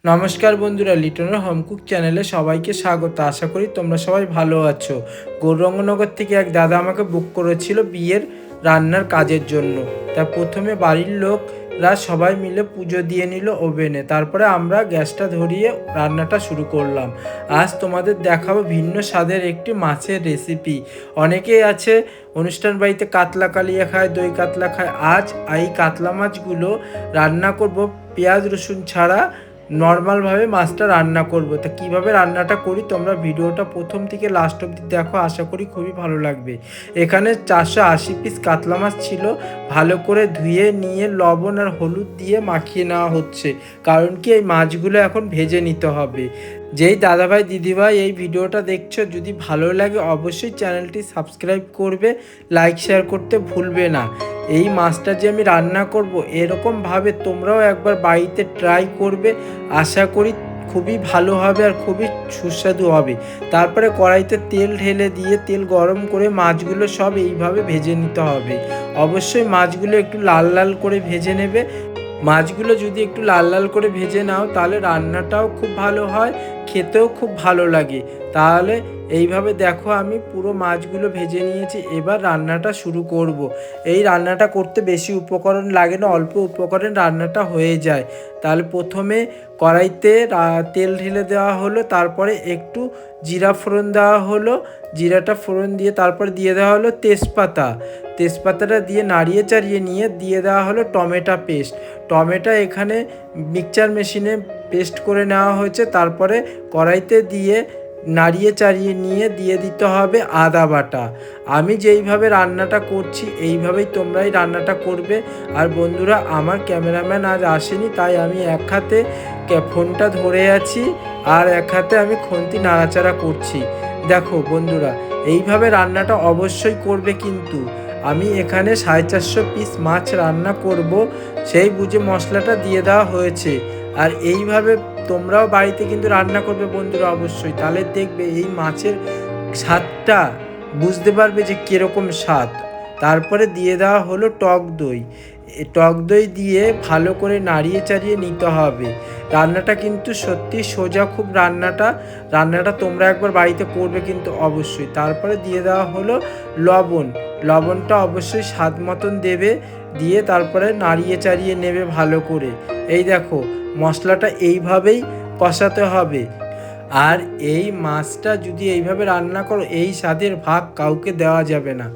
নমস্কার বন্ধুরা, লিটনের হোম কুক চ্যানেলে সবাইকে স্বাগত। আশা করি তোমরা সবাই ভালো আছো। গৌরঙ্গনগর থেকে এক দাদা আমাকে বুক করেছিল বিয়ের রান্নার কাজের জন্য। তা প্রথমে বাড়ির লোকরা সবাই মিলে পুজো দিয়ে নিল ওভেনে, তারপরে আমরা গ্যাসটা ধরিয়ে রান্নাটা শুরু করলাম। আজ তোমাদের দেখাবো ভিন্ন স্বাদের একটি মাছের রেসিপি। অনেকেই আছে অনুষ্ঠান বাড়িতে কাতলা কালিয়া খায়, দই কাতলা খায়। আজ এই কাতলা মাছগুলো রান্না করব পেঁয়াজ রসুন ছাড়া। নর্মালভাবে মাছটা রান্না করব। তা কীভাবে রান্নাটা করি তোমরা ভিডিওটা প্রথম থেকে লাস্ট অবধি দেখো, আশা করি খুবই ভালো লাগবে। এখানে 480 পিস কাতলা মাছ ছিল, ভালো করে ধুয়ে নিয়ে লবণ আর হলুদ দিয়ে মাখিয়ে নেওয়া হচ্ছে, কারণ কি এই মাছগুলো এখন ভেজে নিতে হবে। যেই দাদাভাই দিদিভাই এই ভিডিওটা দেখছো, যদি ভালো লাগে অবশ্যই চ্যানেলটি সাবস্ক্রাইব করবে, লাইক শেয়ার করতে ভুলবে না। এই মাছটা যে আমি রান্না করব, এরকমভাবে তোমরাও একবার বাড়িতে ট্রাই করবে। আশা করি খুবই ভালো হবে আর খুবই সুস্বাদু হবে। তারপরে কড়াইতে তেল ঢেলে দিয়ে তেল গরম করে মাছগুলো সব এইভাবে ভেজে নিতে হবে। অবশ্যই মাছগুলো একটু লাল লাল করে ভেজে নেবে। মাছগুলো যদি একটু লাল লাল করে ভেজে নাও তাহলে রান্নাটাও খুব ভালো হয়, খেতেও খুব ভালো লাগে। তাহলে এইভাবে দেখো আমি পুরো মাছগুলো ভেজে নিয়েছি। এবার রান্নাটা শুরু করব। এই রান্নাটা করতে বেশি উপকরণ লাগে না, অল্প উপকরণ রান্নাটা হয়ে যায়। তাহলে প্রথমে কড়াইতে তেল ঢেলে দেওয়া হলো, তারপরে একটু জিরা ফোড়ন দেওয়া হলো। জিরাটা ফোড়ন দিয়ে তারপর দিয়ে দেওয়া হলো তেজপাতাটা দিয়ে নাড়িয়ে চাড়িয়ে নিয়ে দিয়ে দেওয়া হলো টমেটো পেস্ট। টমেটো এখানে মিক্সচার মেশিনে পেস্ট করে নেওয়া হয়েছে। তারপরে কড়াইতে দিয়ে নাড়িয়ে চাড়িয়ে নিয়ে দিয়ে দিতে হবে আদা বাটা। আমি যেইভাবে রান্নাটা করছি এইভাবেই তোমরাই রান্নাটা করবে। আর বন্ধুরা, আমার ক্যামেরাম্যান আজ আসেনি, তাই আমি এক হাতে ফোনটা ধরে আছি আর এক হাতে আমি খুন্তি নাড়াচাড়া করছি। দেখো বন্ধুরা, এইভাবে রান্নাটা অবশ্যই করবে। কিন্তু আমি এখানে 450 পিস মাছ রান্না করব, সেই বুঝে মশলাটা দিয়ে দেওয়া হয়েছে। আর এইভাবে তোমরাও বাড়িতে কিন্তু রান্না করবে বন্ধুরা অবশ্যই, তাহলে দেখবে এই মাছের স্বাদটা বুঝতে পারবে যে কীরকম স্বাদ। তারপরে দিয়ে দেওয়া হলো টক দই। টক দই দিয়ে ভালো করে নাড়িয়ে চাড়িয়ে নিতে হবে। রান্নাটা কিন্তু সত্যি সোজা খুব। রান্নাটা তোমরা একবার বাড়িতে করবে কিন্তু অবশ্যই। তারপরে দিয়ে দেওয়া হলো লবণটা অবশ্যই স্বাদ মতন দেবে, দিয়ে তারপরে নাড়িয়ে চাড়িয়ে নেবে ভালো করে। এই দেখো মশলাটা এইভাবেই কষাতে হবে। আর এই মাছটা যদি এইভাবে রান্না করো, এই স্বাদের ভাগ কাউকে দেওয়া যাবে না।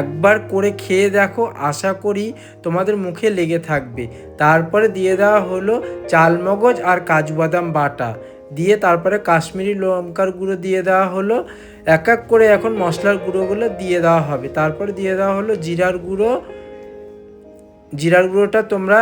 একবার করে খেয়ে দেখো, আশা করি তোমাদের মুখে লেগে থাকবে। তারপরে দিয়ে দেওয়া হলো চালমগজ আর কাজু বাদাম বাটা, দিয়ে তারপরে কাশ্মীরি লঙ্কার গুঁড়ো দিয়ে দেওয়া হলো। এক এক করে এখন মশলার গুঁড়োগুলো দিয়ে দেওয়া হবে। তারপরে দিয়ে দেওয়া হলো জিরার গুঁড়োটা তোমরা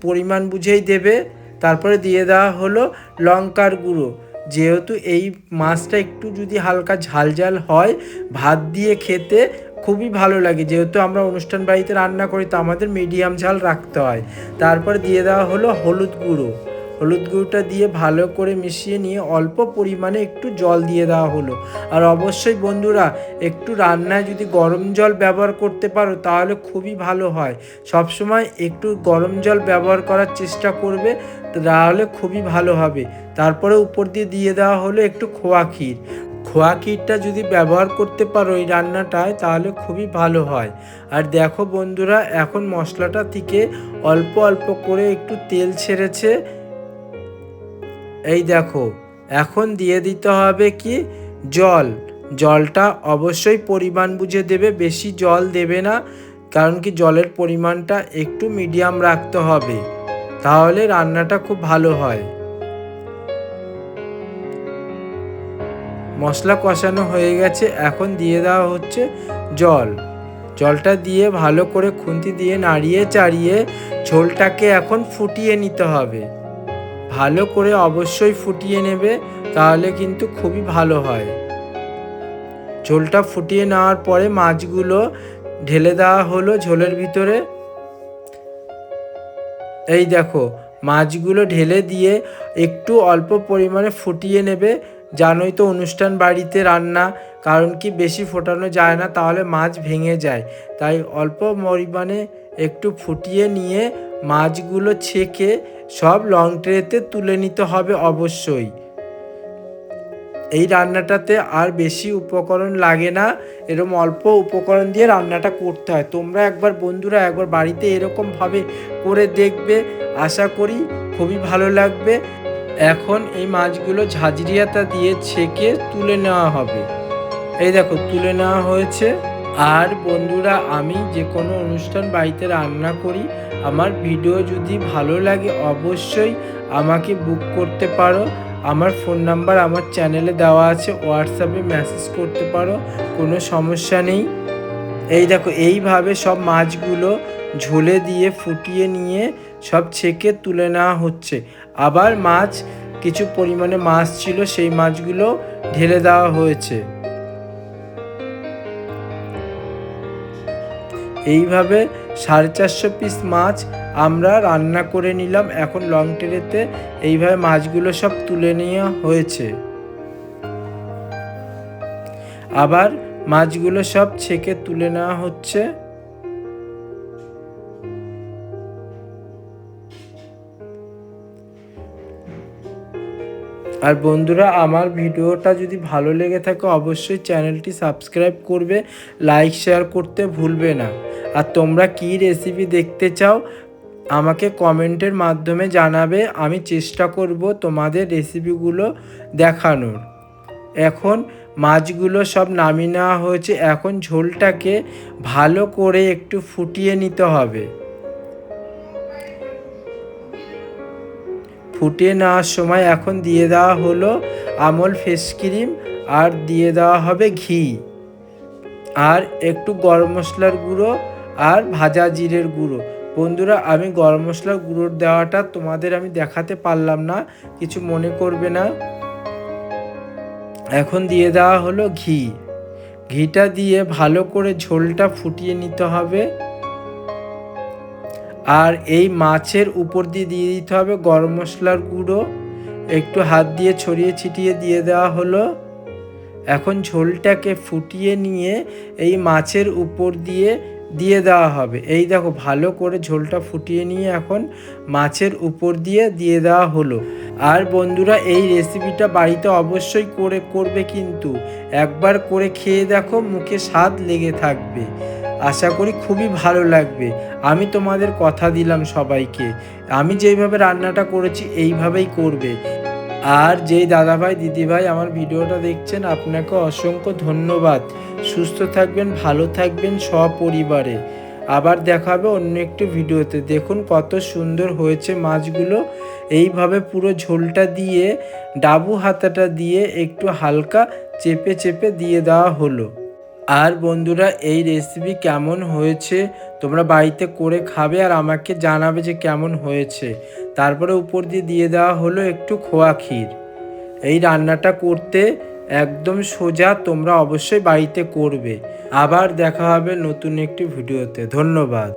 পরিমাণ বুঝেই দেবে। তারপরে দিয়ে দেওয়া হলো লঙ্কার গুঁড়ো। যেহেতু এই মাছটা একটু যদি হালকা ঝাল হয়, ভাত দিয়ে খেতে খুবই ভালো লাগে। যেহেতু আমরা অনুষ্ঠান বাড়িতে রান্না করি, তো আমাদের মিডিয়াম ঝাল রাখতে হয়। তারপর দিয়ে দেওয়া হলো হলুদ গুঁড়োটা দিয়ে ভালো করে মিশিয়ে নিয়ে অল্প পরিমাণে একটু জল দিয়ে দেওয়া হলো। আর অবশ্যই বন্ধুরা, একটু রান্নায় যদি গরম জল ব্যবহার করতে পারো তাহলে খুবই ভালো হয়। সবসময় একটু গরম জল ব্যবহার করার চেষ্টা করবে, তাহলে খুবই ভালো হবে। তারপরে উপর দিয়ে দেওয়া হলো একটু খোয়া ক্ষীরটা যদি ব্যবহার করতে পারো এই রান্নাটায় তাহলে খুবই ভালো হয়। আর দেখো বন্ধুরা, এখন মশলাটা থেকে অল্প অল্প করে একটু তেল ছেড়েছে। এই দেখো, এখন দিয়ে দিতে হবে কি জলটা অবশ্যই পরিমাণ বুঝে দেবে, বেশি জল দেবে না, কারণ কি জলের পরিমাণটা একটু মিডিয়াম রাখতে হবে, তাহলে রান্নাটা খুব ভালো হয়। মশলা কষানো হয়ে গেছে, এখন দিয়ে দেওয়া হচ্ছে জলটা দিয়ে ভালো করে খুন্তি দিয়ে নাড়িয়ে চাড়িয়ে ঝোলটাকে এখন ফুটিয়ে নিতে হবে। ভালো করে অবশ্যই ফুটিয়ে নেবে, তাহলে কিন্তু খুবই ভালো হয়। ঝোলটা ফুটিয়ে নেওয়ার পরে মাছগুলো ঢেলে দেওয়া হলো ঝোলের ভিতরে। এই দেখো, মাছগুলো ঢেলে দিয়ে একটু অল্প পরিমাণে ফুটিয়ে নেবে। জানোই তো অনুষ্ঠান বাড়িতে রান্না, কারণ কি বেশি ফোটানো যায় না, তাহলে মাছ ভেঙে যায়। তাই অল্প পরিমাণে একটু ফুটিয়ে নিয়ে মাছগুলো ছেঁকে সব লং ট্রেতে তুলে নিতে হবে অবশ্যই। এই রান্নাটাতে আর বেশি উপকরণ লাগে না, এরকম অল্প উপকরণ দিয়ে রান্নাটা করতে হয়। তোমরা একবার বন্ধুরা একবার বাড়িতে এরকমভাবে করে দেখবে, আশা করি খুবই ভালো লাগবে। এখন এই মাছগুলো ঝাঁঝরিয়াটা দিয়ে ছেঁকে তুলে নেওয়া হবে। এই দেখো তুলে নেওয়া হয়েছে। আর বন্ধুরা, আমি যে কোনো অনুষ্ঠান বাড়িতে রান্না করি, আমার ভিডিও যদি ভালো লাগে অবশ্যই আমাকে বুক করতে পারো। আমার ফোন নাম্বার আমার চ্যানেলে দেওয়া আছে, হোয়াটসঅ্যাপে মেসেজ করতে পারো, কোনো সমস্যা নেই। এই দেখো এইভাবে সব মাছগুলো ঝোলে দিয়ে ফুটিয়ে নিয়ে সব ছেঁকে তুলে নেওয়া হচ্ছে। আবার মাছ কিছু পরিমাণে মাছ ছিল, সেই মাছগুলো ঢেলে দেওয়া হয়েছে। এইভাবে 450 পিস মাছ আমরা রান্না করে নিলাম। এখন লং ট্রেতে এইভাবে মাছগুলো সব তুলে নেওয়া হয়েছে। আবার মাছগুলো সব ছেঁকে তুলে নেওয়া হচ্ছে। আর বন্ধুরা, আমার ভিডিওটা যদি ভালো লেগে থাকে অবশ্যই চ্যানেলটি সাবস্ক্রাইব করবে, লাইক শেয়ার করতে ভুলবে না। আর তোমরা কী রেসিপি দেখতে চাও আমাকে কমেন্টের মাধ্যমে জানাবে, আমি চেষ্টা করব তোমাদের রেসিপিগুলো দেখানোর। এখন মাছগুলো সব নামিয়ে নেওয়া হয়েছে। এখন ঝোলটাকে ভালো করে একটু ফুটিয়ে নিতে হবে। ফুটিয়ে নেওয়ার সময় এখন দিয়ে দেওয়া হলো আমল ফেস ক্রিম, আর দিয়ে দেওয়া হবে ঘি, আর একটু গরম মশলার গুঁড়ো আর ভাজা জিরের গুঁড়ো। বন্ধুরা, আমি গরম মশলার গুঁড়োর দেওয়াটা তোমাদের আমি দেখাতে পারলাম না, কিছু মনে করবে না। এখন দিয়ে দেওয়া হলো ঘি। ঘিটা দিয়ে ভালো করে ঝোলটা ফুটিয়ে নিতে হবে। আর এই মাছের উপর দিয়ে দিয়ে দিতে হবে গরম মশলার গুঁড়ো, একটু হাত দিয়ে ছড়িয়ে ছিটিয়ে দিয়ে দেওয়া হলো। এখন ঝোলটাকে ফুটিয়ে নিয়ে এই মাছের উপর দিয়ে দিয়ে দেওয়া হবে। এই দেখো ভালো করে ঝোলটা ফুটিয়ে নিয়ে এখন মাছের উপর দিয়ে দিয়ে দেওয়া হলো। আর বন্ধুরা, এই রেসিপিটা বাড়িতে অবশ্যই করবে, কিন্তু একবার করে খেয়ে দেখো, মুখে স্বাদ লেগে থাকবে। আশা করি খুবই ভালো লাগবে। আমি তোমাদের কথা দিলাম সবাইকে, আমি যেইভাবে রান্নাটা করেছি এইভাবেই করবে। আর যেই দাদাভাই দিদিভাই আমার ভিডিওটা দেখছেন, আপনাকে অসংখ্য ধন্যবাদ। সুস্থ থাকবেন, ভালো থাকবেন সপরিবারে। আবার দেখা হবে অন্য একটি ভিডিওতে। দেখুন কত সুন্দর হয়েছে মাছগুলো। এইভাবে পুরো ঝোলটা দিয়ে ডাবু হাতাটা দিয়ে একটু হালকা চেপে চেপে দিয়ে দেওয়া হলো। আর বন্ধুরা, এই রেসিপি কেমন হয়েছে তোমরা বাড়িতে করে খাবে আর আমাকে জানাবে যে কেমন হয়েছে। তারপরে উপর দিয়ে দিয়ে দেওয়া হলো একটু খোয়া ক্ষীর। এই রান্নাটা করতে একদম সোজা, তোমরা অবশ্যই বাড়িতে করবে। আবার দেখা হবে নতুন একটি ভিডিওতে। ধন্যবাদ।